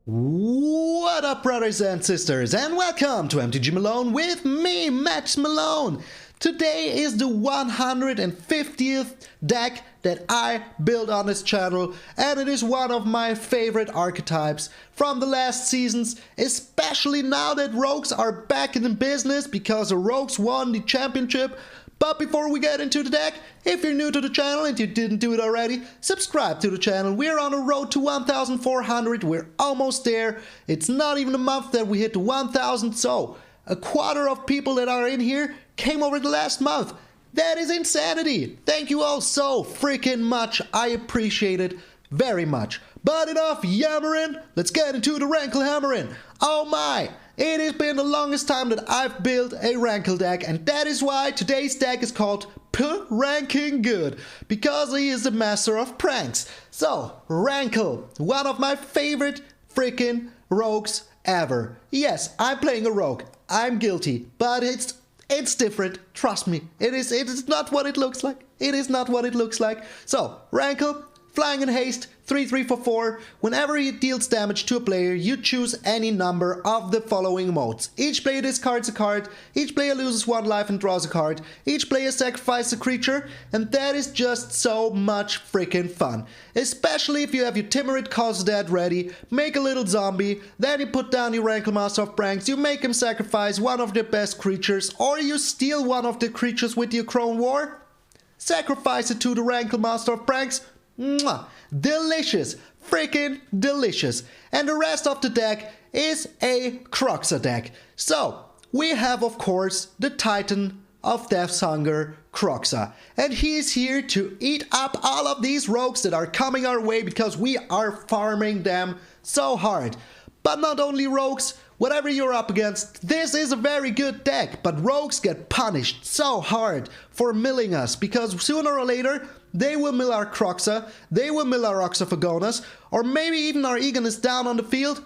What up, brothers and sisters, and welcome to MTG Malone with me, MTG Malone. Today is the 150th deck that I built on this channel, and it is one of my favorite archetypes from the last seasons, especially now that Rogues are back in the business because the Rogues won the championship. But before we get into the deck, if you're new to the channel and you didn't do it already, subscribe to the channel. We're on a road to 1,400, we're almost there. It's not even a month that we hit the 1,000, so a quarter of people that are in here came over the last month. That is insanity. Thank you all so freaking much. I appreciate it very much. But enough yammering, let's get into the Rankle hammering. Oh my, it has been the longest time that I've built a Rankle deck, and that is why today's deck is called Ranking Good, because he is the master of pranks. So, Rankle, one of my favorite freaking rogues ever. Yes, I'm playing a rogue, I'm guilty, but it's different, trust me. It is not what it looks like. It is not what it looks like. So, Rankle, flying in haste, 3/3 for 4. Whenever he deals damage to a player, you choose any number of the following modes. Each player discards a card, each player loses 1 life and draws a card, each player sacrifices a creature, and that is just so much freaking fun. Especially if you have your Tymaret Cause Dead ready, make a little zombie, then you put down your Rankle Master of Pranks, you make him sacrifice one of their best creatures, or you steal one of the creatures with the Akroan War, sacrifice it to the Rankle Master of Pranks. Mwah. Delicious, freaking delicious. And the rest of the deck is a Kroxa deck. So, we have of course the Titan of Death's Hunger, Kroxa. And he's here to eat up all of these rogues that are coming our way because we are farming them so hard. But not only rogues, whatever you're up against, this is a very good deck, but rogues get punished so hard for milling us because sooner or later they will mill our Kroxa, they will mill our Ox of Agonas, or maybe even our Egon is down on the field,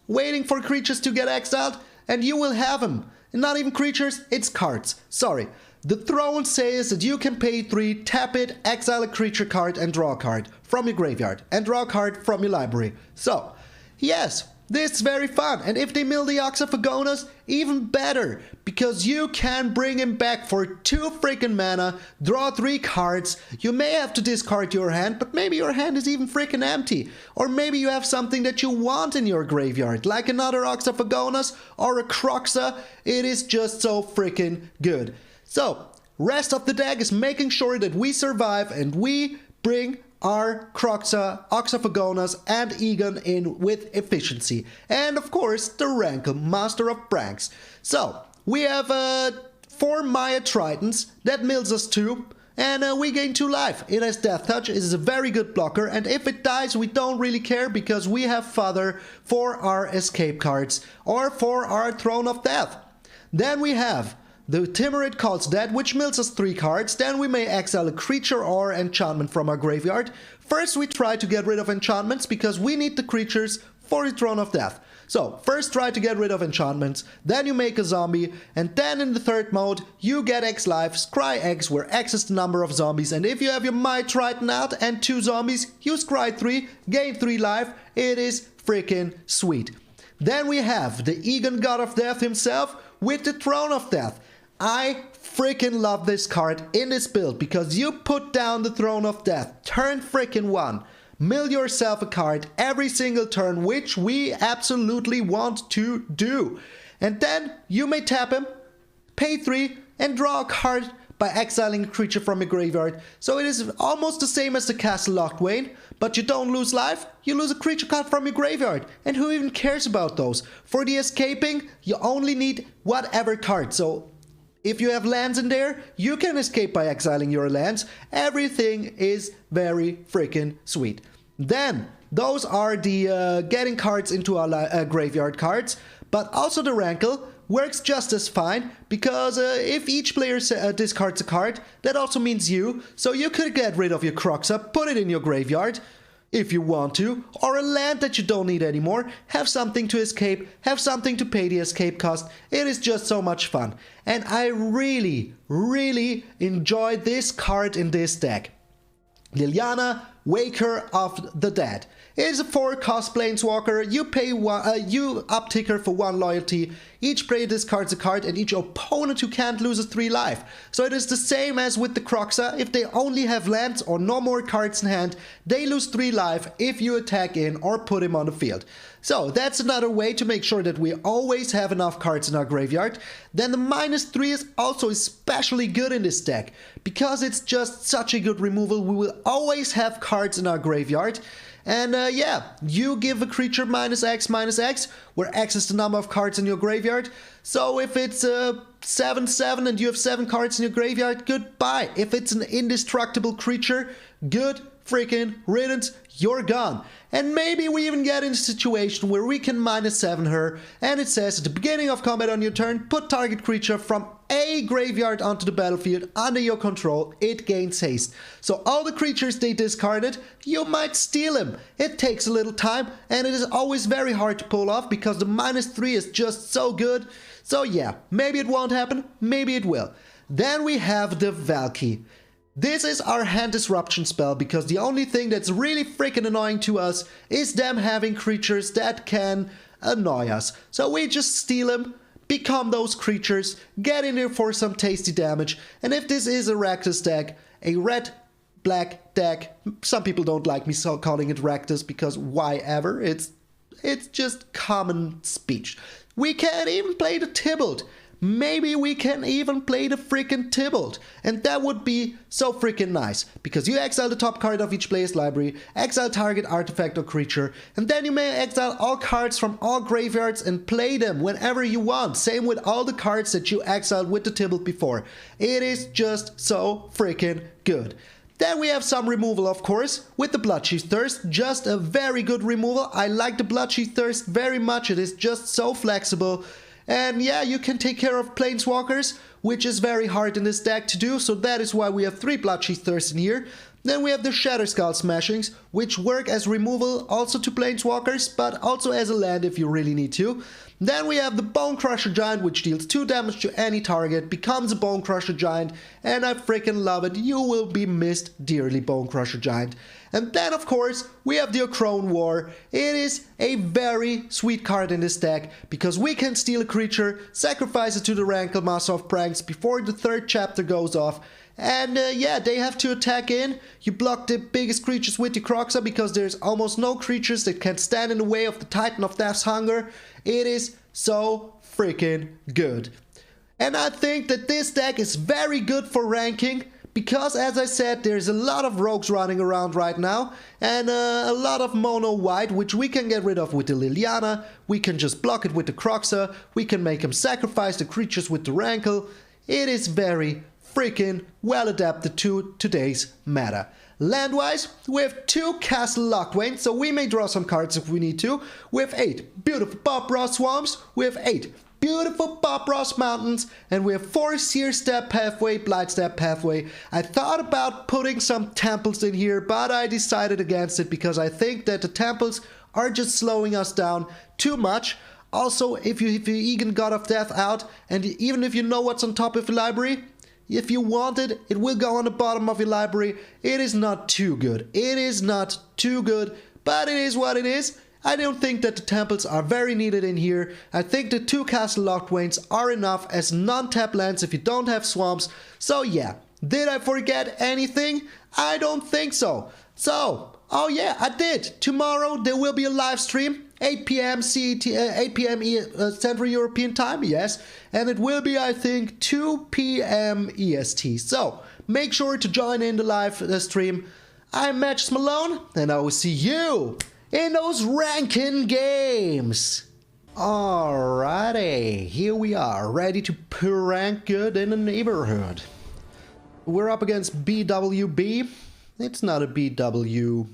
waiting for creatures to get exiled, and you will have them. And not even creatures, it's cards. Sorry. The throne says that you can pay 3, tap it, exile a creature card, and draw a card from your graveyard, and draw a card from your library. So, yes, this is very fun, and if they mill the Ox of Agonas, even better, because you can bring him back for 2 freaking mana, draw 3 cards, you may have to discard your hand, but maybe your hand is even freaking empty, or maybe you have something that you want in your graveyard, like another Ox of Agonas or a Kroxa. It is just so freaking good. So, rest of the deck is making sure that we survive and we bring our Kroxa, Ox of Agonas, and Egon in with efficiency. And of course, the Rankle Master of Pranks. So, we have 4 Mire Tritons, that mills us 2, and we gain 2 life. It has Death Touch, it is a very good blocker, and if it dies, we don't really care because we have Fodder for our escape cards, or for our Throne of Death. Then we have the Tymaret Calls Dead, which mills us 3 cards, then we may exile a creature or enchantment from our graveyard. First we try to get rid of enchantments because we need the creatures for the Throne of Death. So, first try to get rid of enchantments, then you make a zombie, and then in the third mode, you get X life, scry X, where X is the number of zombies, and if you have your Mire Triton out and 2 zombies, you scry 3, gain 3 life, it is freaking sweet. Then we have the Egon God of Death himself with the Throne of Death. I freaking love this card in this build because you put down the Throne of Death, turn freaking 1, mill yourself a card every single turn, which we absolutely want to do. And then you may tap him, pay 3, and draw a card by exiling a creature from your graveyard. So it is almost the same as the Castle Locthwain, but you don't lose life, you lose a creature card from your graveyard. And who even cares about those? For the escaping, you only need whatever card. So if you have lands in there, you can escape by exiling your lands. Everything is very freaking sweet. Then, those are the getting cards into our graveyard cards, but also the Rankle works just as fine, because if each player discards a card, that also means you, so you could get rid of your Kroxa, put it in your graveyard. if you want to, or a land that you don't need anymore, have something to escape, have something to pay the escape cost. It is just so much fun. And I really, really enjoy this card in this deck. Liliana, Waker of the Dead. It is a 4-cost planeswalker. You pay you uptick her for 1 loyalty. Each player discards a card, and each opponent who can't loses 3 life. So it is the same as with the Kroxa. If they only have lands or no more cards in hand, they lose 3 life if you attack in or put him on the field. So that's another way to make sure that we always have enough cards in our graveyard. Then the -3 is also especially good in this deck. Because it's just such a good removal, we will always have cards in our graveyard. And yeah, you give a creature -X, where X is the number of cards in your graveyard. So if it's 7/7 and you have 7 cards in your graveyard, goodbye. If it's an indestructible creature, good freaking riddance, you're gone. And maybe we even get in a situation where we can -7 her, and it says at the beginning of combat on your turn, put target creature from a graveyard onto the battlefield under your control, it gains haste. So all the creatures they discarded, you might steal them. It takes a little time, and it is always very hard to pull off because the -3 is just so good. So yeah, maybe it won't happen, maybe it will. Then we have the Valki. This is our hand disruption spell, because the only thing that's really freaking annoying to us is them having creatures that can annoy us. So we just steal them, become those creatures, get in there for some tasty damage, and if this is a RAKDOS deck, a red-black deck, some people don't like me so calling it RAKDOS because why ever, it's just common speech. We can even play the Tibalt. Maybe we can even play the freaking Tibalt, and that would be so freaking nice, because you exile the top card of each player's library, exile target artifact or creature, and then you may exile all cards from all graveyards and play them whenever you want. Same with all the cards that you exiled with the Tibalt before. It is just so freaking good. Then we have some removal, of course, with the Bloodchief Thirst. Just a very good removal. I like the Bloodchief Thirst very much. It is just so flexible. And yeah, you can take care of planeswalkers, which is very hard in this deck to do, so that is why we have 3 Bloodchief Thirsts in here. Then we have the Shatterskull Smashings, which work as removal also to planeswalkers, but also as a land if you really need to. Then we have the Bonecrusher Giant, which deals 2 damage to any target, becomes a Bonecrusher Giant, and I freaking love it. You will be missed dearly, Bonecrusher Giant. And then, of course, we have the Akroan War. It is a very sweet card in this deck, because we can steal a creature, sacrifice it to the Rankle Master of Pranks before the 3rd chapter goes off, and yeah, they have to attack in. You block the biggest creatures with the Kroxa, because there's almost no creatures that can stand in the way of the Titan of Death's Hunger. It is so freaking good. And I think that this deck is very good for ranking, because as I said, there's a lot of rogues running around right now, and a lot of mono white, which we can get rid of with the Liliana. We can just block it with the Kroxa. We can make him sacrifice the creatures with the Rankle. It is very freaking well adapted to today's meta. Land-wise, we have 2 Castle Locthwain, so we may draw some cards if we need to. We have 8 beautiful Bob Ross Swamps, we have 8 beautiful Bob Ross Mountains, and we have 4 Searstep Pathway, Blightstep Pathway. I thought about putting some temples in here, but I decided against it because I think that the temples are just slowing us down too much. Also, if you Egon God of Death out, and even if you know what's on top of your library, if you want it, it will go on the bottom of your library. It is not too good. It is not too good, but it is what it is. I don't think that the temples are very needed in here. I think the 2 Castle Locthwains are enough as non-tap lands if you don't have swamps. So yeah, did I forget anything? I don't think so. So, oh yeah, I did. Tomorrow there will be a live stream. 8 p.m. CET, 8 p.m. Central European Time, yes. And it will be, I think, 2 p.m. EST. So, make sure to join in the live stream. I'm MTG Malone, and I will see you in those ranking games. Alrighty, here we are, ready to rank good in the neighborhood. We're up against BWB. It's not a BWB.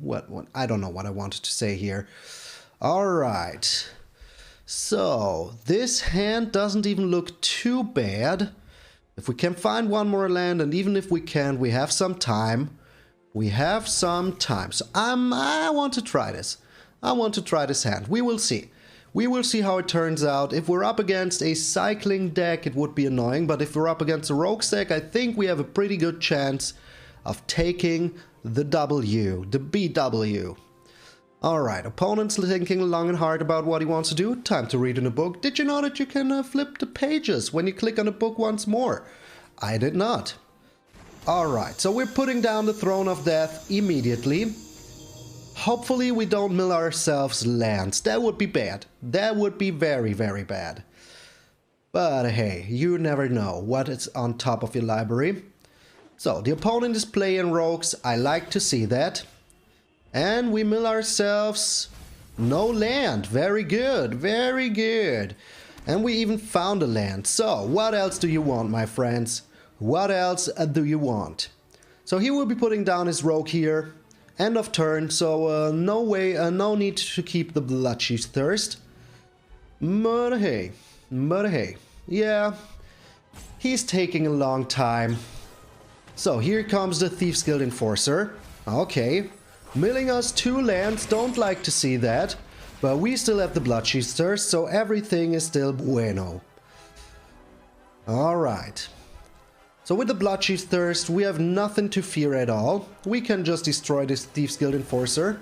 What? I don't know what I wanted to say here. Alright. So, this hand doesn't even look too bad. If we can find one more land, and even if we can't, we have some time. We have some time, so I want to try this. I want to try this hand. We will see. We will see how it turns out. If we're up against a cycling deck, it would be annoying, but if we're up against a rogues deck, I think we have a pretty good chance of taking the W, the BW. Alright, opponent's thinking long and hard about what he wants to do. Time to read in a book. Did you know that you can flip the pages when you click on a book once more? I did not. Alright, so we're putting down the Throne of Death immediately. Hopefully we don't mill ourselves lands. That would be bad. That would be very, very bad. But hey, you never know what is on top of your library. So, the opponent is playing rogues. I like to see that. And we mill ourselves no land. Very good, very good. And we even found a land. So, what else do you want, my friends? What else do you want? So he will be putting down his rogue here. End of turn, so no need to keep the Bloodchief's Thirst. But hey, yeah, he's taking a long time. So here comes the Thieves Guild Enforcer. Okay, milling us 2 lands, don't like to see that. But we still have the Bloodchief's Thirst, so everything is still bueno. Alright. So with the Bloodchief's Thirst, we have nothing to fear at all. We can just destroy this Thieves Guild Enforcer.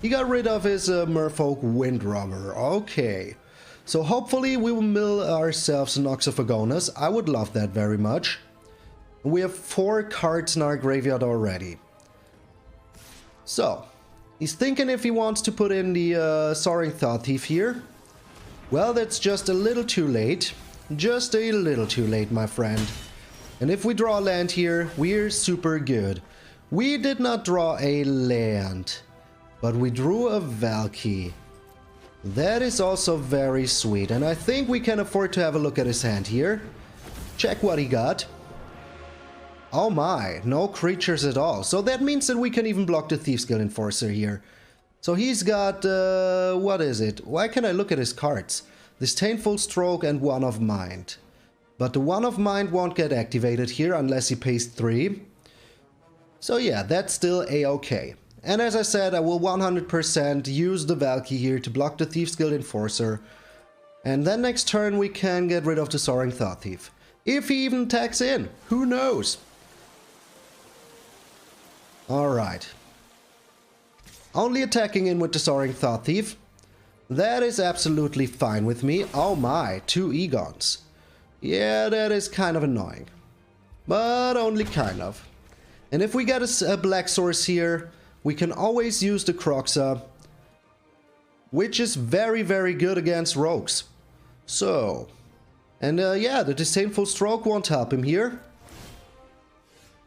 He got rid of his Merfolk Windrobber. Okay. So hopefully we will mill ourselves an Ox of Agonas. I would love that very much. We have 4 cards in our graveyard already. So, he's thinking if he wants to put in the Soaring Thought Thief here. Well, that's just a little too late. Just a little too late, my friend. And if we draw a land here, we're super good. We did not draw a land, but we drew a Valki. That is also very sweet, and I think we can afford to have a look at his hand here. Check what he got. Oh my, no creatures at all. So that means that we can even block the Thieves Guild Enforcer here. So he's got, what is it? Why can't I look at his cards? Disdainful Stroke and One of Mind. But the One of Mind won't get activated here unless he pays 3. So yeah, that's still a-okay. And as I said, I will 100% use the Valki here to block the Thieves Guild Enforcer. And then next turn we can get rid of the Soaring Thought Thief. If he even attacks in, who knows? Alright. Only attacking in with the Soaring Thought Thief. That is absolutely fine with me. Oh my, 2 Egons. Yeah, that is kind of annoying. But only kind of. And if we get a black source here, we can always use the Kroxa, which is very, very good against rogues. So, and yeah, the Disdainful Stroke won't help him here.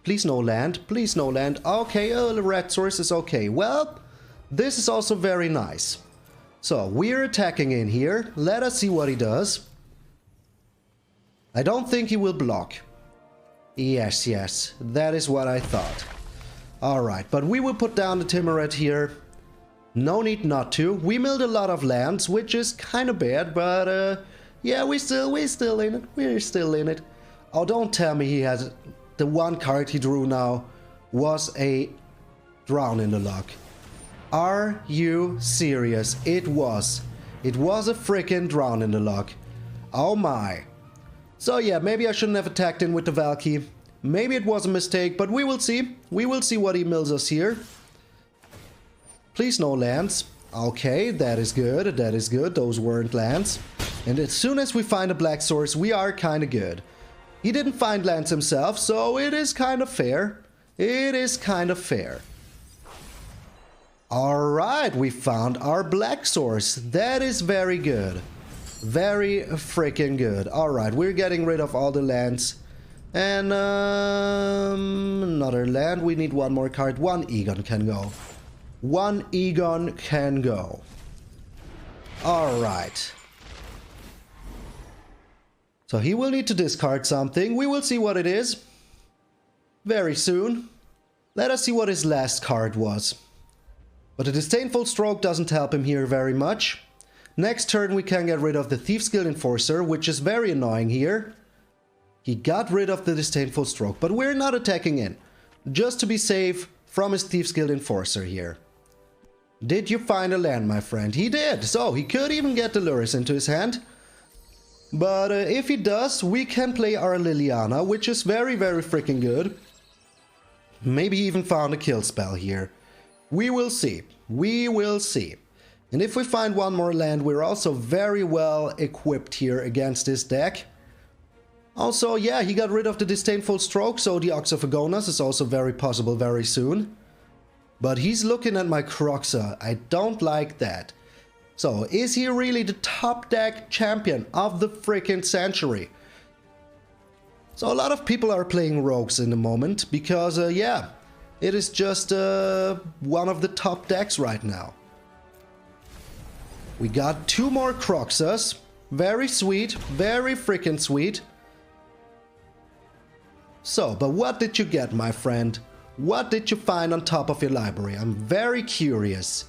Please no land, please no land. Okay, the red source is okay. Well, this is also very nice. So, we're attacking in here. Let us see what he does. I don't think he will block. Yes, yes, that is what I thought. Alright, but we will put down the Tymaret here. No need not to. We milled a lot of lands, which is kind of bad, but yeah, we're still in it. We're still in it. Oh, don't tell me he has... The one card he drew now was a Drown in the Loch. Are you serious? It was. It was a freaking Drown in the Loch. Oh my. So yeah, maybe I shouldn't have attacked in with the Valki. Maybe it was a mistake, but we will see. We will see what he mills us here. Please no lands. Okay, that is good. That is good. Those weren't lands. And as soon as we find a black source, we are kind of good. He didn't find lands himself, so it is kind of fair. It is kind of fair. Alright, we found our black source. That is very good. Very freaking good. Alright, we're getting rid of all the lands. And another land. We need one more card. 1 Egon can go. 1 Egon can go. Alright. So he will need to discard something. We will see what it is very soon. Let us see what his last card was. But the Disdainful Stroke doesn't help him here very much. Next turn we can get rid of the Thieves Guild Enforcer, which is very annoying here. He got rid of the Disdainful Stroke, but we're not attacking in. Just to be safe, from his Thieves Guild Enforcer here. Did you find a land, my friend? He did! So, he could even get the Lurrus into his hand. But if he does, we can play our Liliana, which is very, very freaking good. Maybe he even found a kill spell here. We will see. We will see. And if we find one more land, we're also very well equipped here against this deck. Also, yeah, he got rid of the Disdainful Stroke, so the Ox of Agonas is also very possible very soon. But he's looking at my Kroxa. I don't like that. So, is he really the top deck champion of the freaking century? So a lot of people are playing rogues in the moment because, yeah, it is just one of the top decks right now. We got 2 more Kroxas. Very sweet, very freaking sweet. So, but what did you get, my friend? What did you find on top of your library? I'm very curious.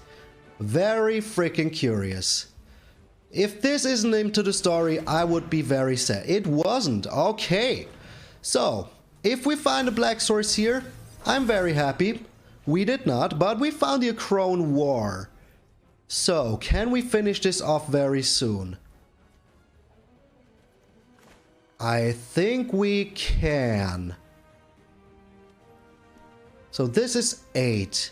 Very freaking curious. If this isn't into the story, I would be very sad. It wasn't. Okay. So, if we find a black source here, I'm very happy. We did not, but we found the Akroan War. So, can we finish this off very soon? I think we can. So this is 8.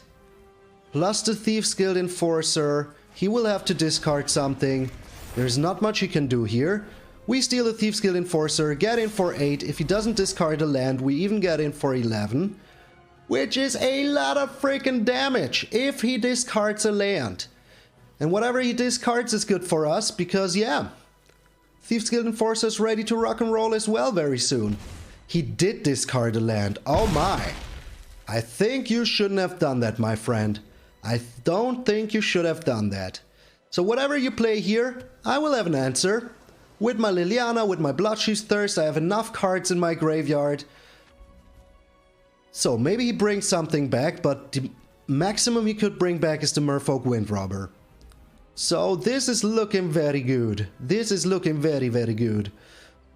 Plus the Thieves Guild Enforcer. He will have to discard something. There's not much he can do here. We steal the Thieves Guild Enforcer, get in for 8. If he doesn't discard a land, we even get in for 11. Which is a lot of freaking damage if he discards a land. And whatever he discards is good for us because, yeah, Thieves Guild Enforcer is ready to rock and roll as well very soon. He did discard a land. Oh my. I think you shouldn't have done that, my friend. I don't think you should have done that. So whatever you play here, I will have an answer. With my Liliana, with my Bloodchief's Thirst, I have enough cards in my graveyard. So maybe he brings something back, but the maximum he could bring back is the Merfolk Windrobber. So this is looking very good. This is looking very, very good.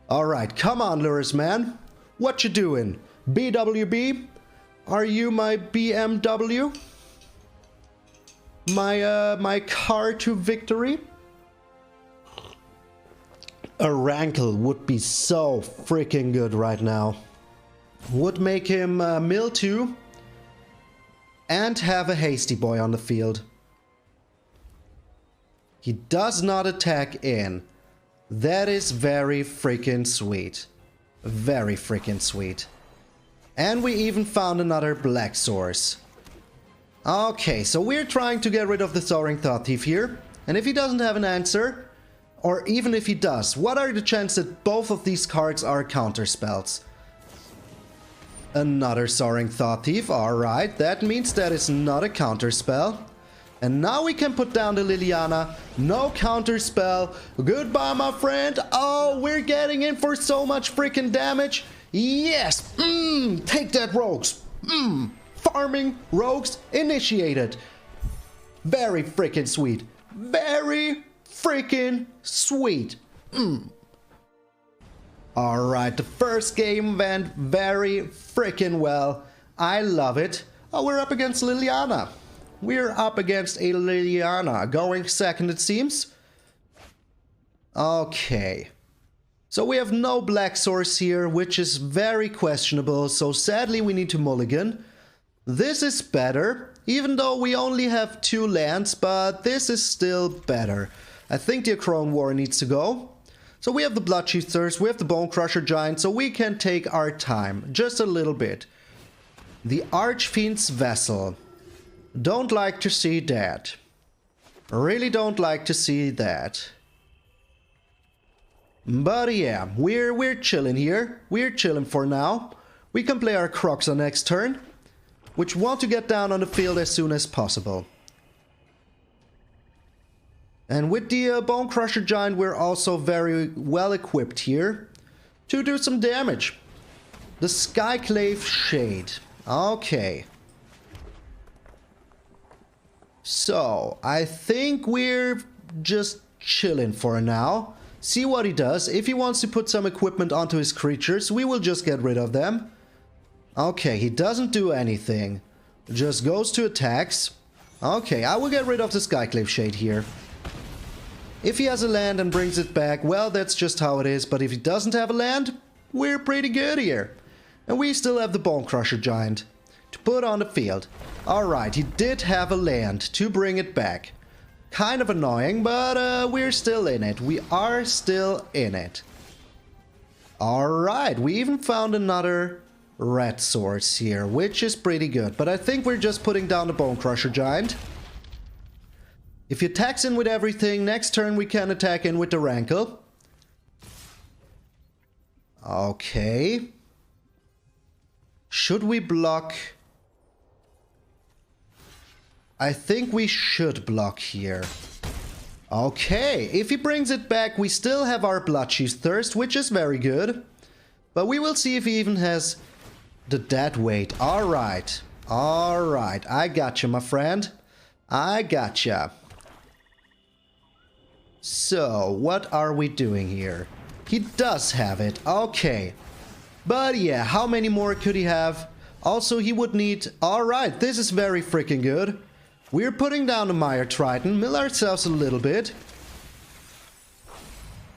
Alright, come on, Lurrus man. What you doing? BWB? Are you my BMW? My car to victory? A Rankle would be so freaking good right now. Would make him mill 2 and have a Hasty Boy on the field. He does not attack in. That is very freaking sweet. Very freaking sweet. And we even found another black source. Okay, so we're trying to get rid of the Soaring Thought Thief here. And if he doesn't have an answer, or even if he does, what are the chances that both of these cards are counter spells? Another Soaring Thought Thief, alright, that means that is not a counter spell. And now we can put down the Liliana, no counter spell. Goodbye, my friend. Oh, we're getting in for so much freaking damage. Yes, take that, rogues. Farming rogues initiated. Very freaking sweet. Very freaking sweet. Alright, the first game went very freaking well. I love it. Oh, we're up against Liliana. We're up against a Liliana. Going second, it seems. Okay. So we have no black source here, which is very questionable. So sadly, we need to mulligan. This is better, even though we only have 2 lands, but this is still better. I think the Akroan War needs to go. So we have the Bloodchief Thirst, we have the Bonecrusher Giant, so we can take our time, just a little bit. The Archfiend's Vessel. Don't like to see that. Really don't like to see that. But yeah, we're chilling here. We're chilling for now. We can play our Kroxa next turn, which want to get down on the field as soon as possible. And with the Bonecrusher Giant, we're also very well equipped here to do some damage. The Skyclave Shade. Okay. So, I think we're just chilling for now. See what he does. If he wants to put some equipment onto his creatures, we will just get rid of them. Okay, he doesn't do anything. Just goes to attacks. Okay, I will get rid of the Skyclave Shade here. If he has a land and brings it back, well, that's just how it is. But if he doesn't have a land, we're pretty good here. And we still have the Bonecrusher Giant to put on the field. Alright, he did have a land to bring it back. Kind of annoying, but we're still in it. We are still in it. Alright, we even found another red source here, which is pretty good. But I think we're just putting down the Bonecrusher Giant. If he attacks in with everything, next turn we can attack in with the Rankle. Okay. Should we block? I think we should block here. Okay, if he brings it back, we still have our Bloodchief's Thirst, which is very good. But we will see if he even has the dead weight. Alright. Alright, I gotcha, my friend. I gotcha. So, what are we doing here? He does have it. Okay. But yeah, how many more could he have? Also, he would need... Alright, this is very freaking good. We're putting down the Mire Triton, mill ourselves a little bit.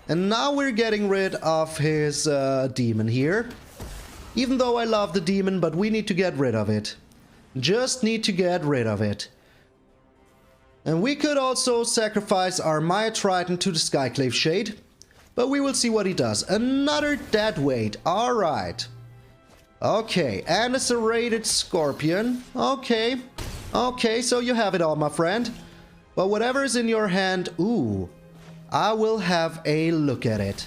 And now we're getting rid of his demon here. Even though I love the demon, but we need to get rid of it. Just need to get rid of it. And we could also sacrifice our Mire Triton to the Skyclave Shade. But we will see what he does. Another dead weight. Alright. Okay, and a serrated scorpion. Okay. Okay, so you have it all, my friend. But whatever is in your hand, ooh, I will have a look at it.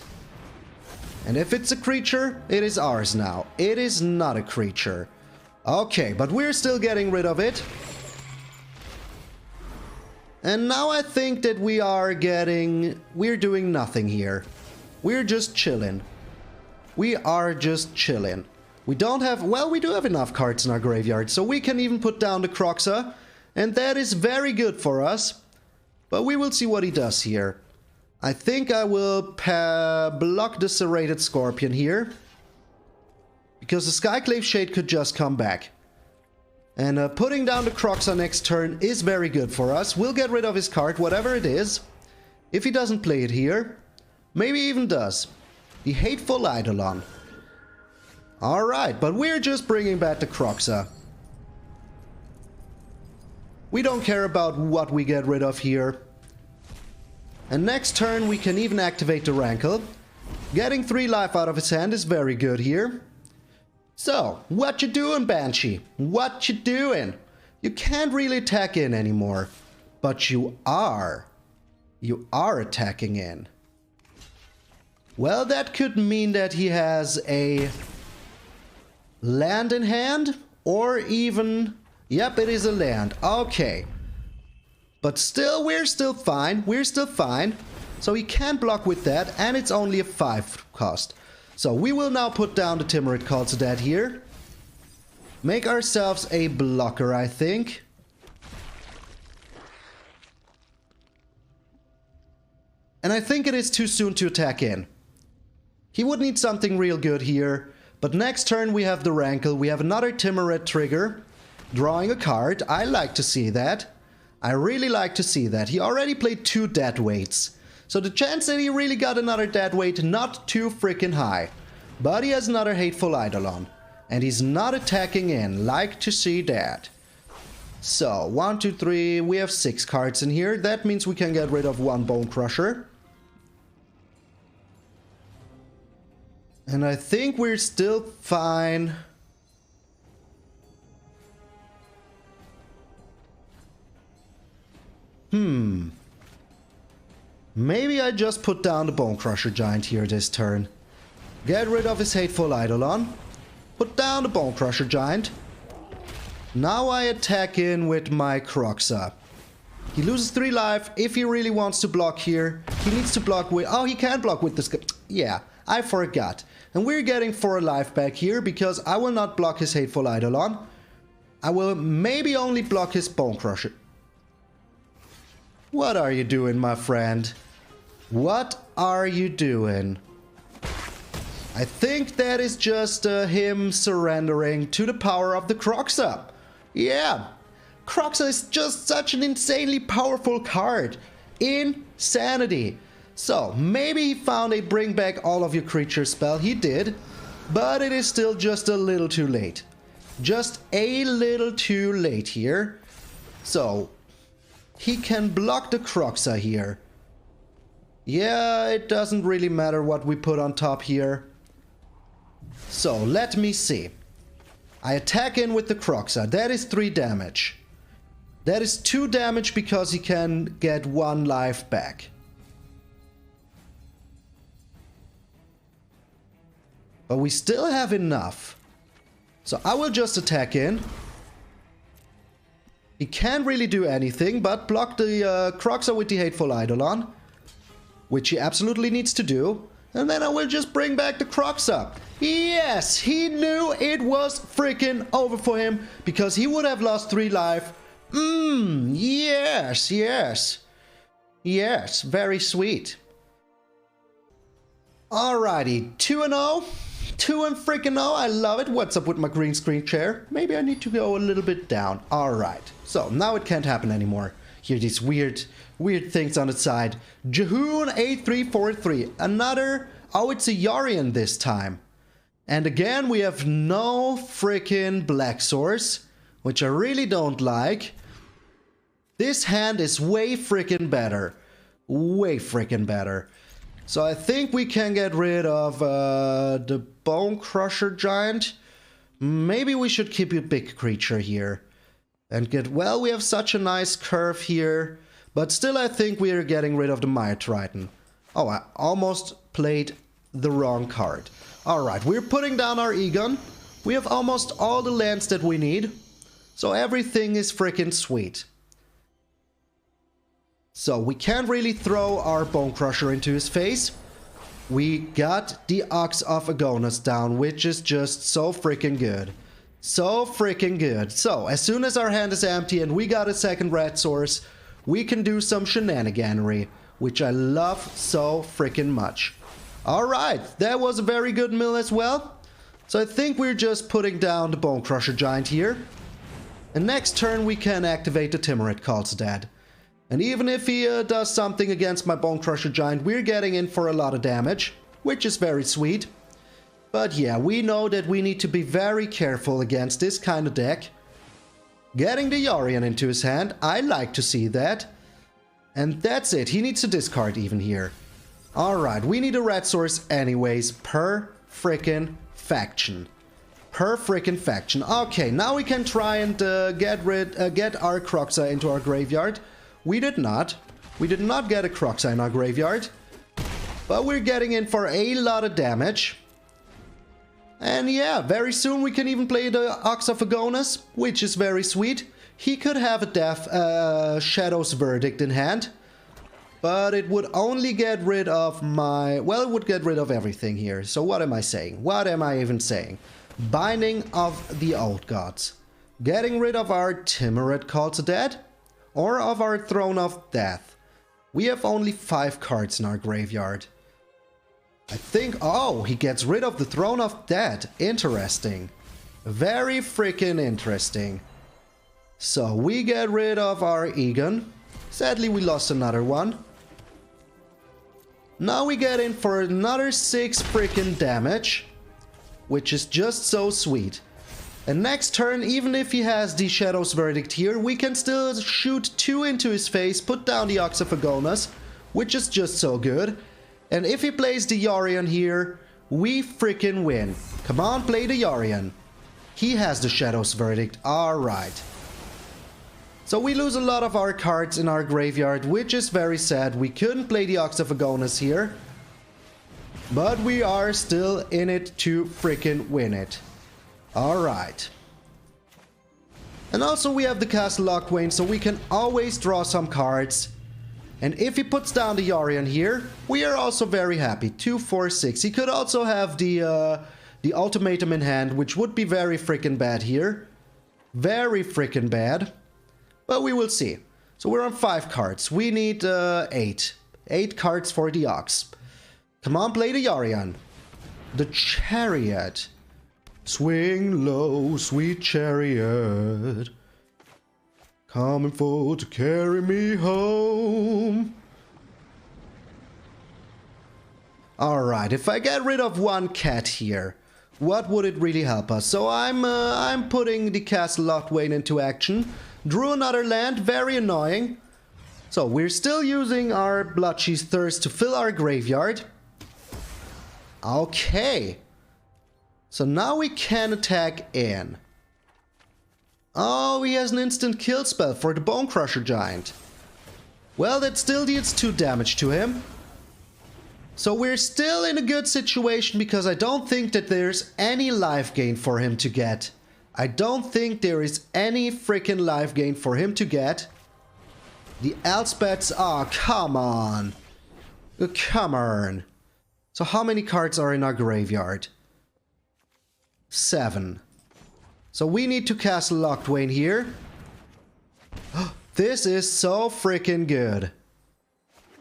And if it's a creature, it is ours now. It is not a creature. Okay, but we're still getting rid of it. And now I think that we're doing nothing here. We're just chilling. We are just chilling. We don't have, well, we do have enough cards in our graveyard, so we can even put down the Kroxa, and that is very good for us. But we will see what he does here. I think I will block the serrated scorpion here, because the Skyclave Shade could just come back. And putting down the Kroxa next turn is very good for us. We'll get rid of his card, whatever it is. If he doesn't play it here, maybe even does. The Hateful Eidolon. Alright, but we're just bringing back the Kroxa. We don't care about what we get rid of here. And next turn we can even activate the Rankle. Getting 3 life out of his hand is very good here. So, what you doing, Banshee? What you doing? You can't really attack in anymore. But you are. You are attacking in. Well, that could mean that he has a land in hand, or even... Yep, it is a land. Okay. But still, we're still fine. We're still fine. So he can't block with that, and it's only a 5 cost. So we will now put down the Tymaret Call to Death here. Make ourselves a blocker, I think. And I think it is too soon to attack in. He would need something real good here. But next turn we have the Rankle. We have another Tymaret trigger. Drawing a card. I like to see that. I really like to see that. He already played 2 dead weights. So the chance that he really got another dead weight, not too freaking high. But he has another Hateful Eidolon. And he's not attacking in. Like to see that. So, 1, 2, 3. We have 6 cards in here. That means we can get rid of 1 Bonecrusher. And I think we're still fine. Maybe I just put down the Bonecrusher Giant here this turn. Get rid of his Hateful Eidolon. Put down the Bonecrusher Giant. Now I attack in with my Kroxa. He loses 3 life. If he really wants to block here, he needs to block with... Oh, he can't block with this... Yeah, I forgot. And we're getting 4 life back here because I will not block his Hateful Eidolon. I will maybe only block his Bonecrusher. What are you doing, my friend? What are you doing? I think that is just him surrendering to the power of the Kroxa. Yeah, Kroxa is just such an insanely powerful card. Insanity. So, maybe he found a bring back all of your creatures spell. He did. But it is still just a little too late. Just a little too late here. So, he can block the Kroxa here. Yeah, it doesn't really matter what we put on top here. So, let me see. I attack in with the Kroxa. That is 3 damage. That is 2 damage because he can get 1 life back. But we still have enough. So I will just attack in. He can't really do anything but block the Kroxa with the Hateful Eidolon, which he absolutely needs to do. And then I will just bring back the Kroxa. Yes, he knew it was freaking over for him because he would have lost 3 life. Yes, yes. Yes, very sweet. Alrighty, 2-0. 2-0. I love it. What's up with my green screen chair? Maybe I need to go a little bit down. Alright. So, now it can't happen anymore. Here, these weird things on the side. Jehoon 8343. Another... Oh, it's a Yorion this time. And again, we have no freaking black source, which I really don't like. This hand is way freaking better. Way freaking better. So I think we can get rid of the Bonecrusher Giant. Maybe we should keep a big creature here. And get... Well, we have such a nice curve here. But still I think we are getting rid of the Mire Triton. Oh, I almost played the wrong card. Alright, we're putting down our Egon. We have almost all the lands that we need. So everything is freaking sweet. So we can't really throw our Bonecrusher into his face. We got the Ox of Agonas down, which is just so freaking good. So freaking good. So as soon as our hand is empty and we got a second red source, we can do some shenaniganery, which I love so freaking much. Alright, that was a very good mill as well. So I think we're just putting down the Bonecrusher Giant here. And next turn we can activate the Tymaret Calls Dead. And even if he does something against my Bonecrusher Giant, we're getting in for a lot of damage, which is very sweet. But yeah, we know that we need to be very careful against this kind of deck. Getting the Yorion into his hand, I like to see that. And that's it, he needs to discard even here. Alright, we need a red source anyways, per frickin' faction. Per frickin' faction. Okay, now we can try and get our Kroxa into our graveyard. We did not. We did not get a Kroxa in our graveyard. But we're getting in for a lot of damage. And yeah, very soon we can even play the Ox of Agonas, which is very sweet. He could have a Shadow's Verdict in hand. But it would only get rid of my... Well, it would get rid of everything here. So what am I saying? What am I even saying? Binding of the Old Gods. Getting rid of our Tymaret Calls Dead. Or of our Throne of Death. We have only 5 cards in our graveyard. I think... Oh, he gets rid of the Throne of Death. Interesting. Very freaking interesting. So, we get rid of our Egon. Sadly, we lost another one. Now we get in for another 6 freaking damage. Which is just so sweet. And next turn, even if he has the Shadow's Verdict here, we can still shoot 2 into his face, put down the Ox of Agonas, which is just so good. And if he plays the Yorion here, we freaking win. Come on, play the Yorion. He has the Shadow's Verdict, alright. So we lose a lot of our cards in our graveyard, which is very sad. We couldn't play the Ox of Agonas here. But we are still in it to freaking win it. Alright. And also we have the Castle Locthwain, so we can always draw some cards. And if he puts down the Yorion here, we are also very happy. 2, 4, 6. He could also have the Ultimatum in hand, which would be very freaking bad here. Very freaking bad. But we will see. So we're on 5 cards. We need 8. 8 cards for the Ox. Come on, play the Yorion. The Chariot. Swing low, sweet chariot. Coming for to carry me home. Alright, if I get rid of one cat here, what would it really help us? So I'm putting the Castle Locthwain into action. Drew another land, very annoying. So we're still using our Bloodchief's Thirst to fill our graveyard. Okay. So now we can attack in. Oh, he has an instant kill spell for the Bonecrusher Giant. Well, that still deals 2 damage to him. So we're still in a good situation because I don't think that there's any life gain for him to get. I don't think there is any freaking life gain for him to get. The Elspeths, oh, come on. Come on. So how many cards are in our graveyard? 7. So we need to Castle Locthwain here. This is so freaking good.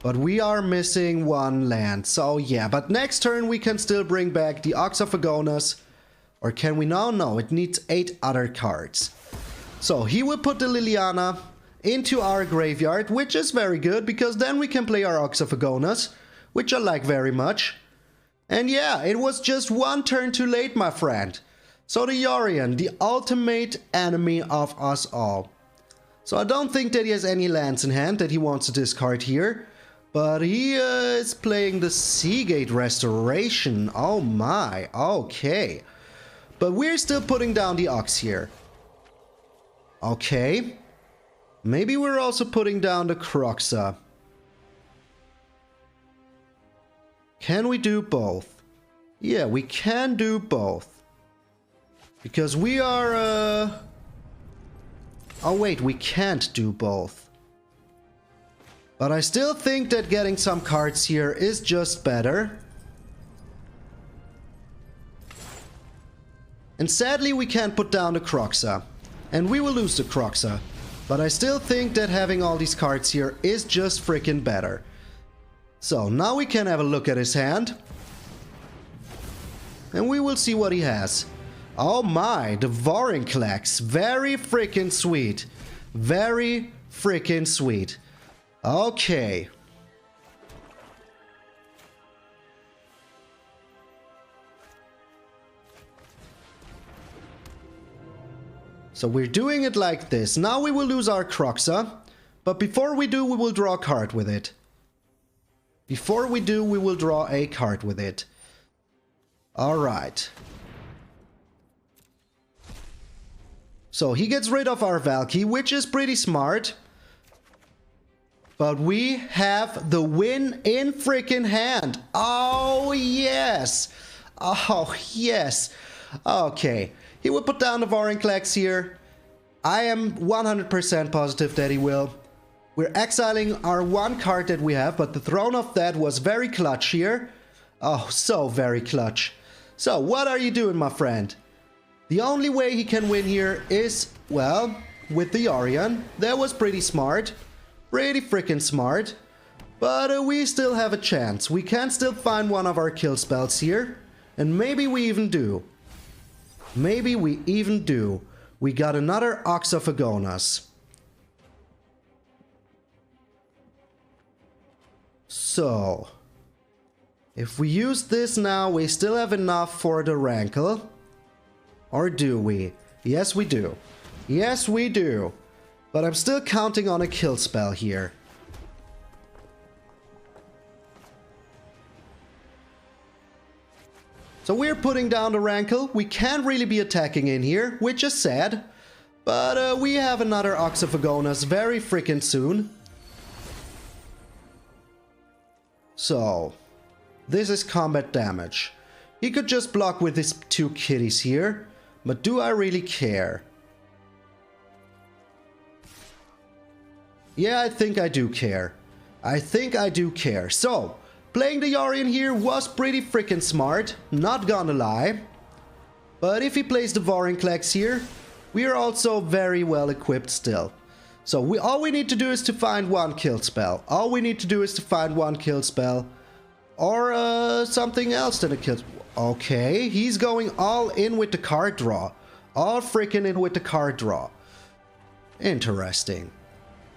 But we are missing 1 land. So yeah, but next turn we can still bring back the Ox of Agonas. Or can we now? No, it needs 8 other cards. So he will put the Liliana into our graveyard, which is very good, because then we can play our Ox of Agonas, which I like very much. And yeah, it was just 1 turn too late, my friend. So the Yorion, the ultimate enemy of us all. So I don't think that he has any lands in hand that he wants to discard here. But he is playing the Seagate Restoration. Oh my, okay. But we're still putting down the Ox here. Okay. Maybe we're also putting down the Kroxa. Can we do both? Yeah, we can do both. Because we are... Oh wait, we can't do both. But I still think that getting some cards here is just better. And sadly we can't put down the Kroxa. And we will lose the Kroxa. But I still think that having all these cards here is just freaking better. So now we can have a look at his hand. And we will see what he has. Oh my, the Vorinclex. Very freaking sweet. Very freaking sweet. Okay. So we're doing it like this. Now we will lose our Kroxa. But before we do, we will draw a card with it. Before we do, we will draw a card with it. Alright. So he gets rid of our Valki, which is pretty smart. But we have the win in freaking hand. Oh, yes. Oh, yes. Okay. He will put down the Vorinclex here. I am 100% positive that he will. We're exiling our 1 card that we have, but the Throne of Death was very clutch here. Oh, so very clutch. So, what are you doing, my friend? The only way he can win here is, well, with the Yorion. That was pretty smart. Pretty freaking smart. But we still have a chance. We can still find one of our kill spells here. And maybe we even do. Maybe we even do. We got another Ox of Agonas. So, if we use this now, we still have enough for the Rankle. Or do we? Yes, we do. Yes, we do. But I'm still counting on a kill spell here. So we're putting down the Rankle. We can't really be attacking in here, which is sad. But we have another Ox of Agonas very freaking soon. So, this is combat damage. He could just block with his 2 kitties here. But do I really care? Yeah, I think I do care. I think I do care. So, playing the Yorion here was pretty freaking smart. Not gonna lie. But if he plays the Vorinclex here, we are also very well equipped still. So all we need to do is to find 1 kill spell. All we need to do is to find 1 kill spell. Or something else than a kill. Okay, he's going all in with the card draw. All freaking in with the card draw. Interesting.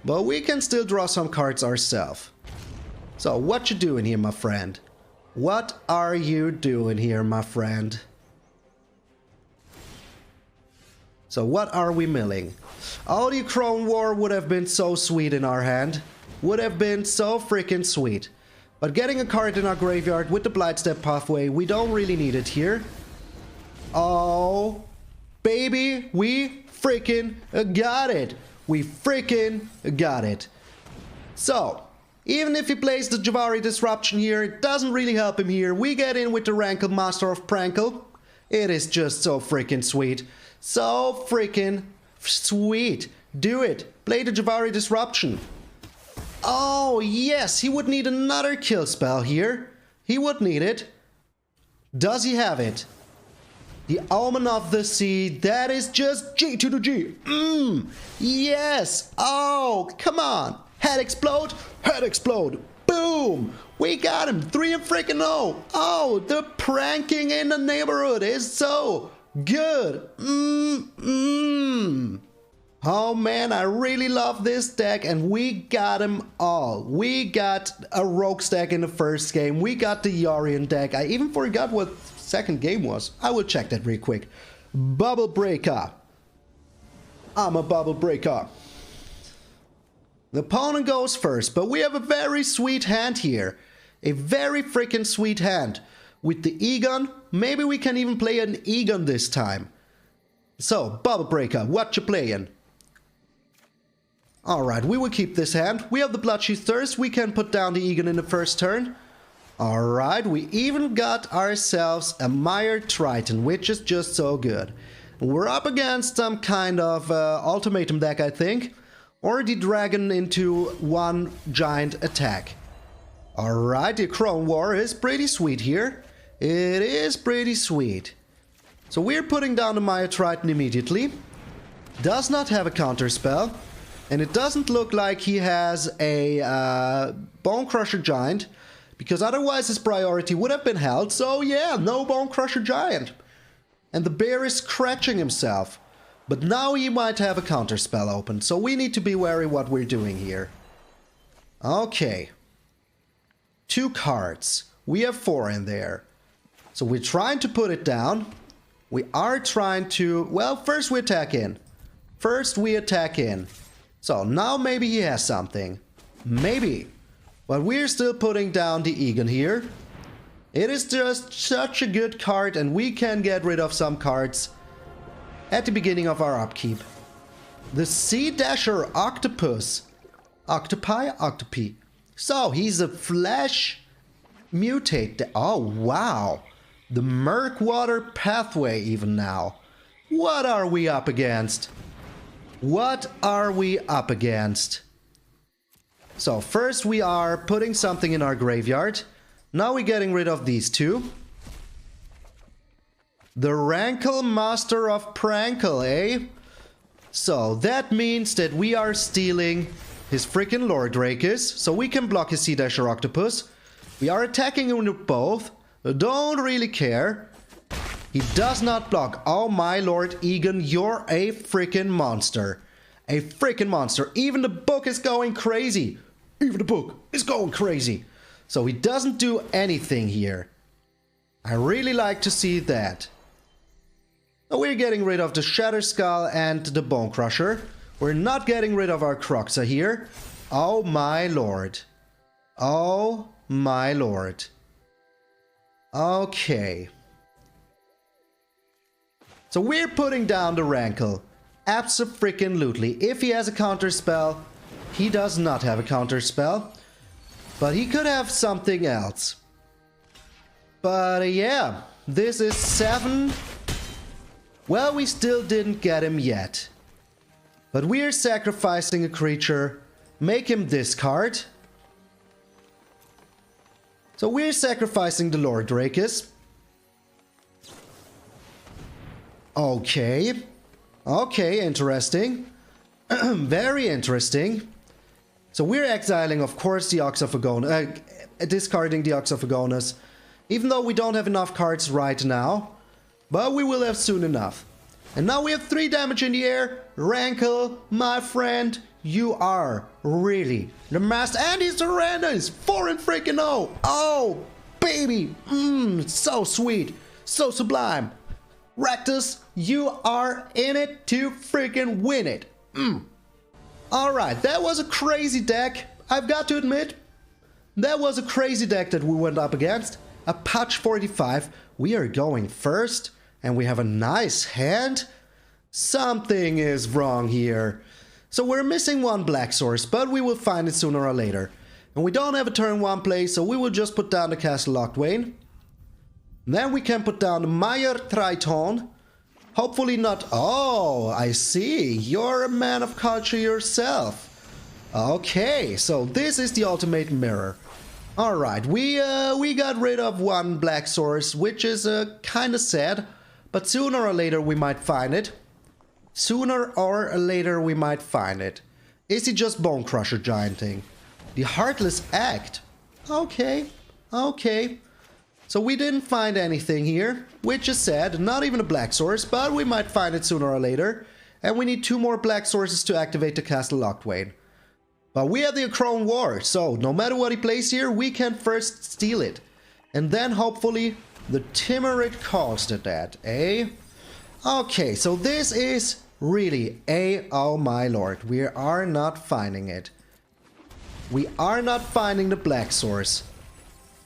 But we can still draw some cards ourselves. So, what you doing here, my friend? What are you doing here, my friend? So, what are we milling? Oh, the Akroan War would have been so sweet in our hand. Would have been so freaking sweet. But getting a card in our graveyard with the Blightstep Pathway, we don't really need it here. Oh, baby, we freaking got it. We freaking got it. So, even if he plays the Javari Disruption here, it doesn't really help him here. We get in with the Rankle, Master of Prankle. It is just so freaking sweet. So freaking sweet. Do it. Play the Javari Disruption. Oh, yes, he would need another kill spell here. He would need it. Does he have it? The Omen of the Sea, that is just G to the G. Yes. Oh, come on. Head explode. Head explode. Boom. We got him. 3 and freaking 0. Oh, the pranking in the neighborhood is so good. Oh man, I really love this deck, and we got them all. We got a Rogue deck in the first game. We got the Yorion deck. I even forgot what second game was. I will check that real quick. Bubble Breaker. I'm a Bubble Breaker. The opponent goes first, but we have a very sweet hand here. A very freaking sweet hand. With the Egon, maybe we can even play an Egon this time. So, Bubble Breaker, what you playing? Alright, we will keep this hand. We have the Bloodchief Thirst. We can put down the Egon in the first turn. Alright, we even got ourselves a Mire Triton, which is just so good. We're up against some kind of ultimatum deck, I think. Or the dragon into one giant attack. Alright, the Akroan War is pretty sweet here. It is pretty sweet. So we're putting down the Mire Triton immediately. Does not have a counter spell. And it doesn't look like he has a Bonecrusher Giant. Because otherwise his priority would have been held. So yeah, no Bonecrusher Giant. And the bear is scratching himself. But now he might have a counter spell open. So we need to be wary what we're doing here. Okay. 2 cards. We have 4 in there. So we're trying to put it down. We are trying to... Well, first we attack in. First we attack in. So now maybe he has something. Maybe. But we're still putting down the Egon here. It is just such a good card, and we can get rid of some cards at the beginning of our upkeep. The Sea Dasher Octopus. Octopi? Octopi. So he's a flesh mutate. Oh, wow. The Murkwater Pathway even now. What are we up against? What are we up against? So first we are putting something in our graveyard. Now we're getting rid of these 2. The Rankle, Master of Prankle, eh? So that means that we are stealing his freaking Lord Drakis, so we can block his Sea Dasher Octopus. We are attacking him with both. Don't really care. He does not block. Oh my lord, Egon, you're a freaking monster. A freaking monster. Even the book is going crazy. Even the book is going crazy. So he doesn't do anything here. I really like to see that. We're getting rid of the Shatterskull and the Bonecrusher. We're not getting rid of our Kroxa here. Oh my lord. Oh my lord. Okay. So we're putting down the Rankle. Abso-freaking-lutely. If he has a counter spell, he does not have a counter spell. But he could have something else. But yeah, this is 7. Well, we still didn't get him yet. But we're sacrificing a creature. Make him discard. So we're sacrificing the Lord Drakis. Okay. Okay, interesting. Very interesting. So we're exiling, of course, the Ox of Agonas. Discarding the Ox of Agonas. Even though we don't have enough cards right now. But we will have soon enough. And now we have 3 damage in the air. Rankle, my friend, you are really the master. And he surrenders. 4 and freaking 0. Oh, baby. So sweet. So sublime. RAKDOS, you are in it to freaking win it. Alright, that was a crazy deck. I've got to admit, that was a crazy deck that we went up against. A patch 45. We are going first. And we have a nice hand. Something is wrong here. So we're missing 1 black source, but we will find it sooner or later. And we don't have a turn 1 play, so we will just put down the Castle Locthwain. Then we can put down the Mire Triton. Hopefully not... Oh, I see. You're a man of culture yourself. Okay, so this is the ultimate mirror. Alright, we got rid of 1 black source, which is kind of sad. But sooner or later we might find it. Sooner or later we might find it. Is he just Bonecrusher Gianting? The Heartless Act. Okay, okay. So we didn't find anything here, which is sad. Not even a black source, but we might find it sooner or later. And we need 2 more black sources to activate the Castle Locthwain. But we have the Akroan War, so no matter what he plays here, we can first steal it. And then hopefully... the Tymaret caused that, eh? Okay, so this is really oh my lord. We are not finding it. We are not finding the black source.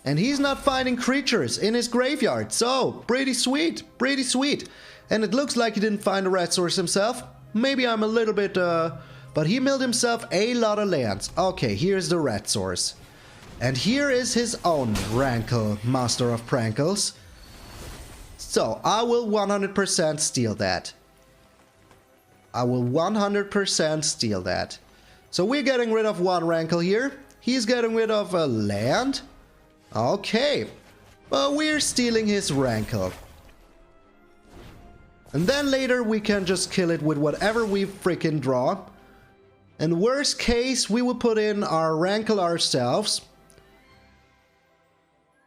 And he's not finding creatures in his graveyard. So, pretty sweet, pretty sweet. And it looks like he didn't find a red source himself. Maybe I'm a little bit, but he milled himself a lot of lands. Okay, here's the red source. And here is his own Rankle, Master of Prankles. So, I will 100% steal that. I will 100% steal that. So, we're getting rid of 1 Rankle here. He's getting rid of a land. Okay. But we're stealing his Rankle. And then later we can just kill it with whatever we freaking draw. And worst case, we will put in our Rankle ourselves.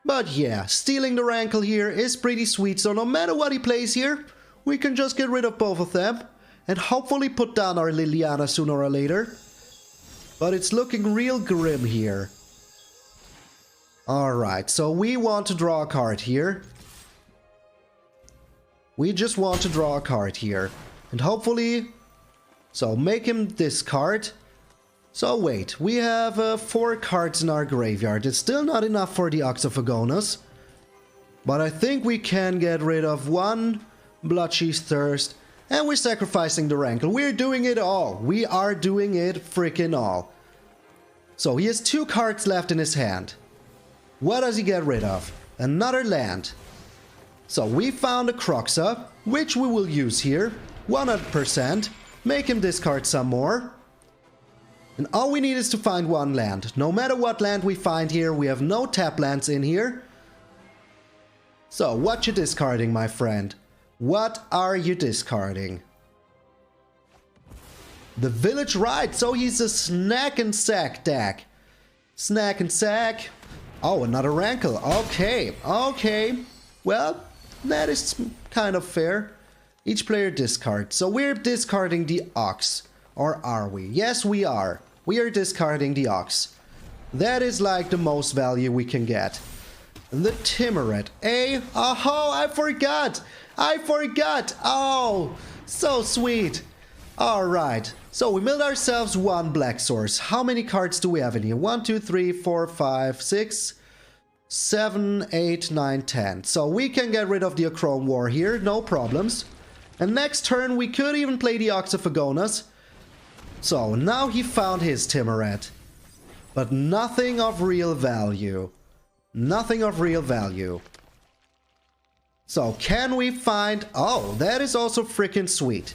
But yeah, stealing the Rankle here is pretty sweet, so no matter what he plays here, we can just get rid of both of them. And hopefully put down our Liliana sooner or later. But it's looking real grim here. Alright, so we want to draw a card here. We just want to draw a card here. And hopefully... So make him discard. So wait, we have 4 cards in our graveyard. It's still not enough for the Ox of Agonas. But I think we can get rid of 1 Bloodchief's Thirst. And we're sacrificing the Rankle. We're doing it all. We are doing it freaking all. So he has 2 cards left in his hand. What does he get rid of? Another land. So we found a Kroxa, which we will use here. 100%. Make him discard some more. And all we need is to find 1 land. No matter what land we find here, we have no tap lands in here. So, what you discarding, my friend? What are you discarding? The Village Ride. So he's a snack and sack deck. Snack and sack. Oh, another Rankle. Okay, okay. Well, that is kind of fair. Each player discards. So we're discarding the Ox. Or are we? Yes, we are. We are discarding the Ox. That is like the most value we can get. The Tymaret. Oh, I forgot. I forgot. Oh, so sweet. Alright. So we milled ourselves 1 black source. How many cards do we have in here? 1, 2, 3, 4, 5, 6, 7, 8, 9, 10. So we can get rid of the Akroan War here. No problems. And next turn we could even play the Ox of Agonas. So now he found his Tymaret. But nothing of real value. Nothing of real value. So can we find... Oh, that is also freaking sweet.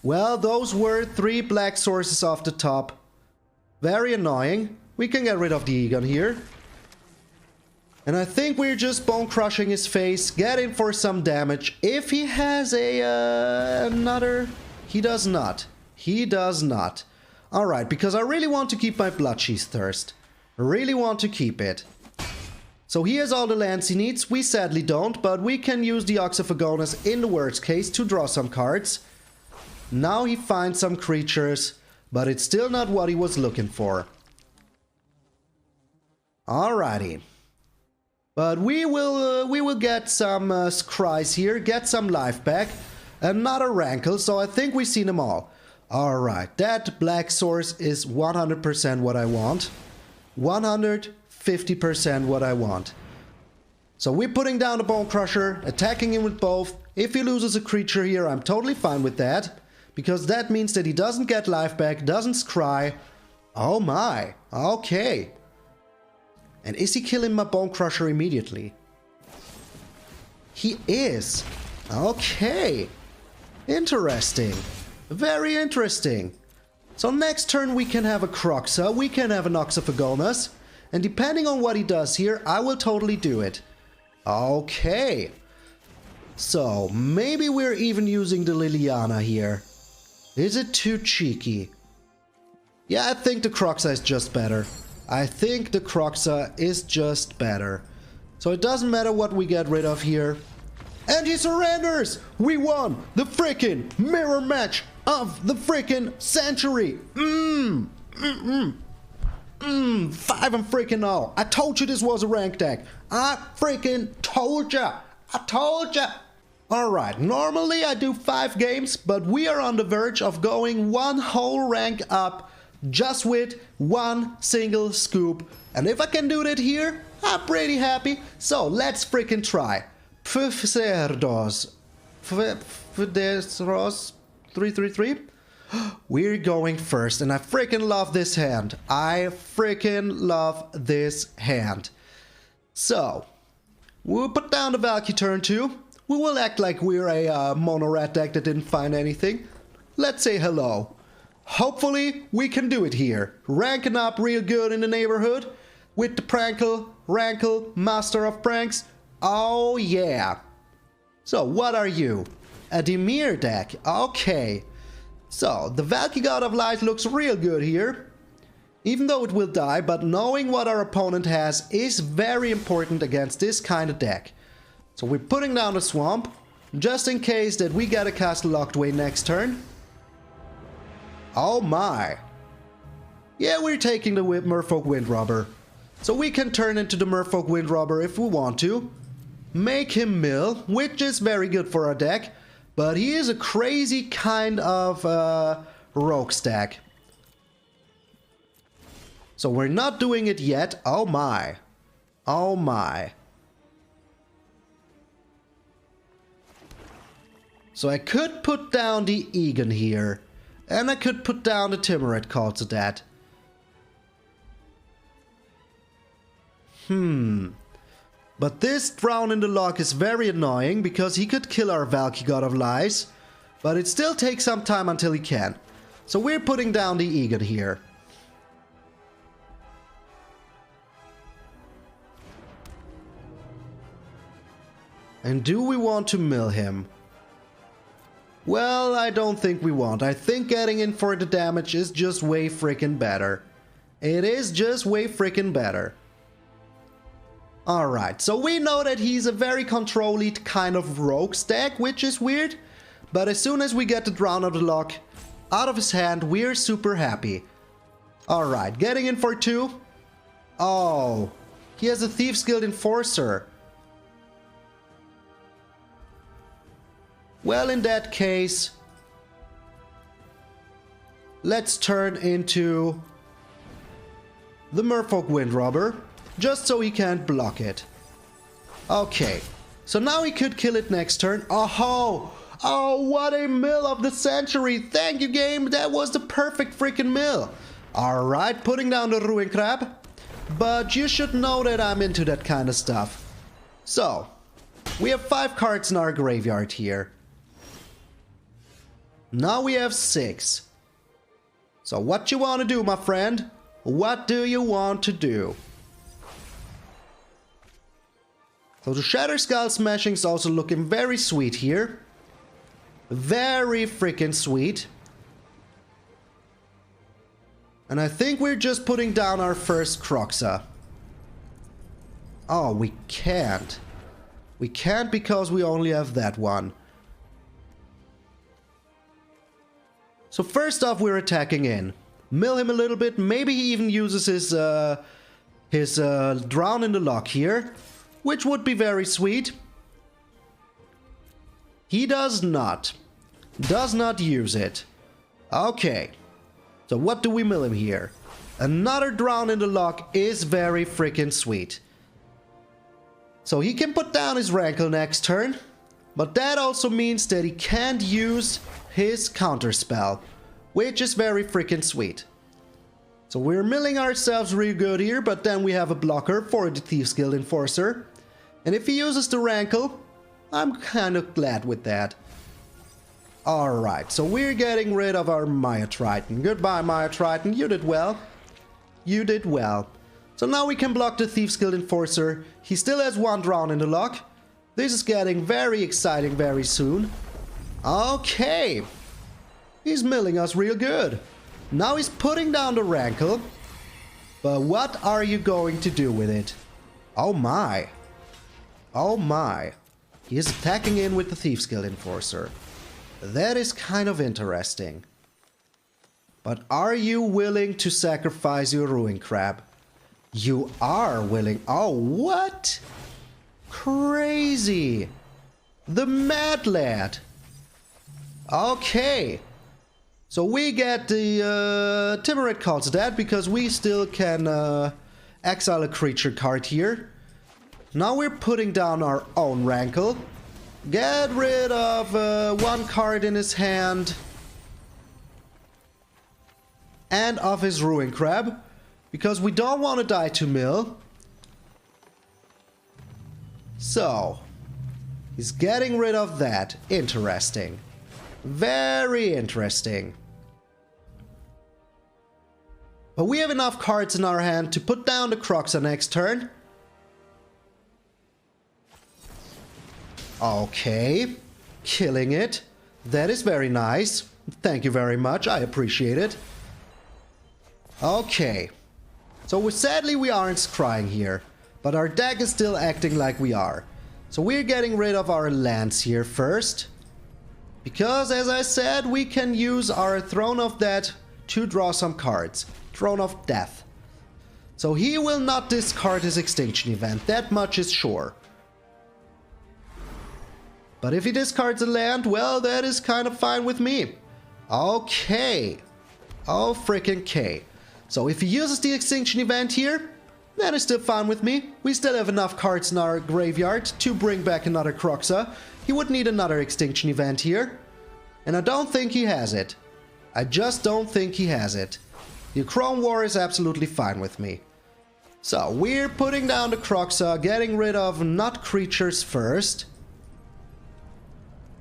Well, those were 3 black sources off the top. Very annoying. We can get rid of the Egon here. And I think we're just bone crushing his face. Get in for some damage. If he has another... He does not. He does not. Alright, because I really want to keep my Bloodchief's Thirst. I really want to keep it. So he has all the lands he needs. We sadly don't, but we can use the Ox of Agonas in the worst case to draw some cards. Now he finds some creatures, but it's still not what he was looking for. Alrighty. But we will get some scries here, get some life back. Another Rankle, so I think we've seen them all. Alright, that black source is 100% what I want. 150% what I want. So we're putting down the Bonecrusher, attacking him with both. If he loses a creature here, I'm totally fine with that. Because that means that he doesn't get life back, doesn't scry. Oh my, okay. And is he killing my Bonecrusher immediately? He is. Okay. Interesting. Very interesting. So next turn we can have a Kroxa, we can have an Ox of Agonas. And depending on what he does here, I will totally do it. Okay. So maybe we're even using the Liliana here. Is it too cheeky? Yeah, I think the Kroxa is just better. I think the Kroxa is just better. So it doesn't matter what we get rid of here. And he surrenders! We won the freaking mirror match of the freaking century! 5 and freaking 0. I told you this was a rank deck. I freaking told ya. I told ya. Alright, normally I do 5 games, but we are on the verge of going one whole rank up just with one single scoop. And if I can do that here, I'm pretty happy. So let's freaking try. RAKDOS 333. We're going first, and I freaking love this hand. I freaking love this hand. So we'll put down the Valki turn 2. We will act like we're a mono rat deck that didn't find anything. Let's say hello. Hopefully we can do it here. Ranking up real good in the neighborhood with the Rankle, Master of Pranks. Oh yeah. So what are you? A Dimir deck. Okay. So the Valki God of Light looks real good here. Even though it will die, but knowing what our opponent has is very important against this kind of deck. So we're putting down a Swamp, just in case that we get a Castle Locthwain next turn. Oh my. Yeah, we're taking the Merfolk Windrobber. So we can turn into the Merfolk Windrobber if we want to. Make him mill, which is very good for our deck. But he is a crazy kind of rogue stack. So we're not doing it yet. Oh my. Oh my. So I could put down the Egon here. And I could put down the Tymaret calls to that. But this Drown in the Lock is very annoying because he could kill our Valki God of Lies. But it still takes some time until he can. So we're putting down the Egon here. And do we want to mill him? Well, I don't think we want. I think getting in for the damage is just way freaking better. It is just way freaking better. Alright, so we know that he's a very control-y kind of rogue stack, which is weird. But as soon as we get the Drown of the Lock out of his hand, we're super happy. Alright, getting in for 2. Oh, he has a Thief's Guild Enforcer. Well, in that case, let's turn into the Merfolk Windrobber, just so he can't block it. Okay, so now he could kill it next turn. Oh, oh, what a mill of the century. Thank you, game. That was the perfect freaking mill. Alright, putting down the Ruin Crab. But you should know that I'm into that kind of stuff. So, we have 5 cards in our graveyard here. Now we have 6. So what you want to do, my friend? What do you want to do? So the Shatterskull Smashing is also looking very sweet here. Very freaking sweet. And I think we're just putting down our first Kroxa. Oh, we can't. We can't because we only have that one. So first off, we're attacking in. Mill him a little bit. Maybe he even uses his Drown in the Loch here, which would be very sweet. He does not. Does not use it. Okay. So what do we mill him here? Another Drown in the Loch is very freaking sweet. So he can put down his Rankle next turn. But that also means that he can't use his counter spell, which is very freaking sweet. So we're milling ourselves real good here, but then we have a blocker for the Thieves Guild Enforcer. And if he uses the Rankle, I'm kind of glad with that. Alright, so we're getting rid of our Mire Triton. Goodbye, Mire Triton. You did well. You did well. So now we can block the Thieves Guild Enforcer. He still has one Drown in the Loch. This is getting very exciting very soon. Okay. He's milling us real good. Now he's putting down the Rankle. But what are you going to do with it? Oh my. Oh my. He is attacking in with the Thieves Guild Enforcer. That is kind of interesting. But are you willing to sacrifice your Ruin Crab? You are willing. Oh, what? Crazy. The Mad Lad. Okay. So we get the Tymaret calls that because we still can exile a creature card here. Now we're putting down our own Rankle. Get rid of one card in his hand. And of his Ruin Crab. Because we don't want to die to mill. So, he's getting rid of that. Interesting. Very interesting. But we have enough cards in our hand to put down the Kroxa next turn. Okay. Killing it. That is very nice. Thank you very much. I appreciate it. Okay. So sadly we aren't scrying here. But our deck is still acting like we are. So we're getting rid of our lands here first. Because, as I said, we can use our Throne of Death to draw some cards. Throne of Death. So he will not discard his Extinction Event. That much is sure. But if he discards a land, well, that is kind of fine with me. Okay. Oh, freaking K. So if he uses the Extinction Event here, that is still fine with me. We still have enough cards in our graveyard to bring back another Kroxa. He would need another Extinction Event here. And I don't think he has it. I just don't think he has it. The Akroan War is absolutely fine with me. So we're putting down the Kroxa, getting rid of not creatures first.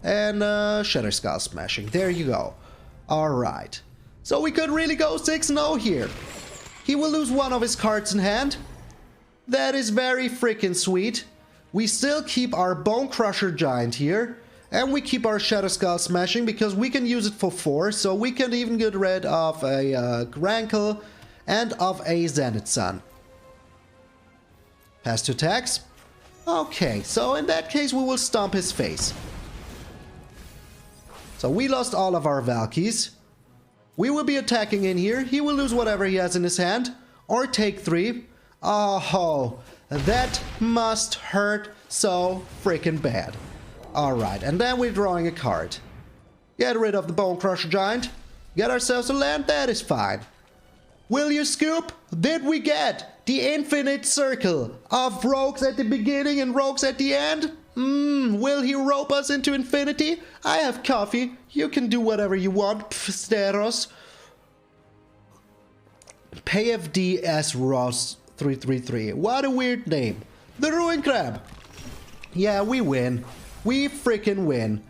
And Shatterskull Smashing. There you go. Alright. So we could really go 6-0 here. He will lose one of his cards in hand. That is very freaking sweet. We still keep our Bonecrusher Giant here. And we keep our Shatterskull Smashing because we can use it for 4. So we can even get rid of a Rankle and of a Zenith Sun. Pass to attacks. Okay, so in that case we will stomp his face. So we lost all of our Valkis. We will be attacking in here. He will lose whatever he has in his hand. Or take 3. Oh, that must hurt so freaking bad. Alright, and then we're drawing a card. Get rid of the Bonecrusher Giant. Get ourselves a land, that is fine. Will you scoop? Did we get the infinite circle of rogues at the beginning and rogues at the end? Will he rope us into infinity? I have coffee. You can do whatever you want, Psteros. PFDS Ross 333. What a weird name. The Ruin Crab. Yeah, we win. We freaking win.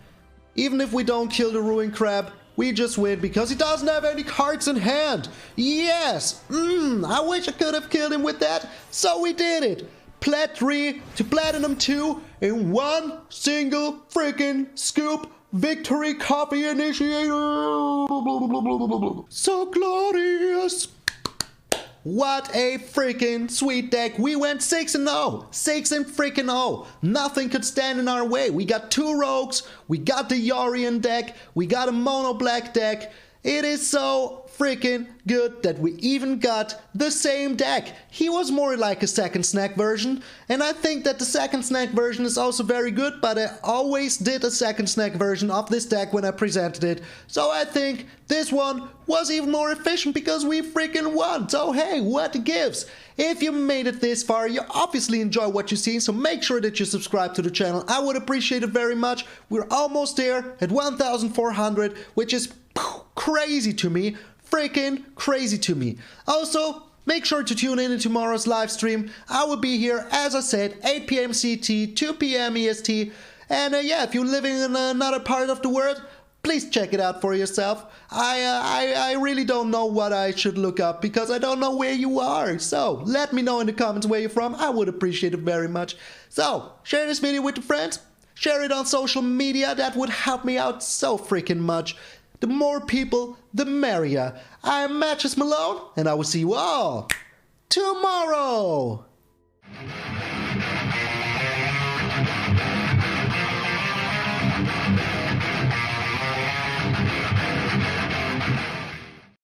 Even if we don't kill the Ruin Crab, we just win because he doesn't have any cards in hand. Yes. I wish I could have killed him with that. So we did it. Plat 3 to Platinum 2 in one single freaking scoop. Victory coffee initiator. So glorious. what a freaking sweet deck. We went 6-0. 6-0. Nothing could stand in our way. We got 2 rogues, we got the Yorion deck, we got a mono black deck. It is so freaking good that we even got the same deck. He was more like a second snack version, and I think that the second snack version is also very good, but I always did a second snack version of this deck when I presented it, so I think this one was even more efficient because we freaking won. So hey, what gives? If you made it this far, you obviously enjoy what you see, so make sure that you subscribe to the channel. I would appreciate it very much. We're almost there at 1,400, which is crazy to me. Freaking crazy to me. Also, make sure to tune in tomorrow's live stream. I will be here, as I said, 8 p.m. CT, 2 p.m. EST. And yeah, if you're living in another part of the world, please check it out for yourself. I really don't know what I should look up because I don't know where you are. So let me know in the comments where you're from. I would appreciate it very much. So share this video with your friends. Share it on social media. That would help me out so freaking much. The more people, the merrier. I'm MTG Malone, and I will see you all tomorrow.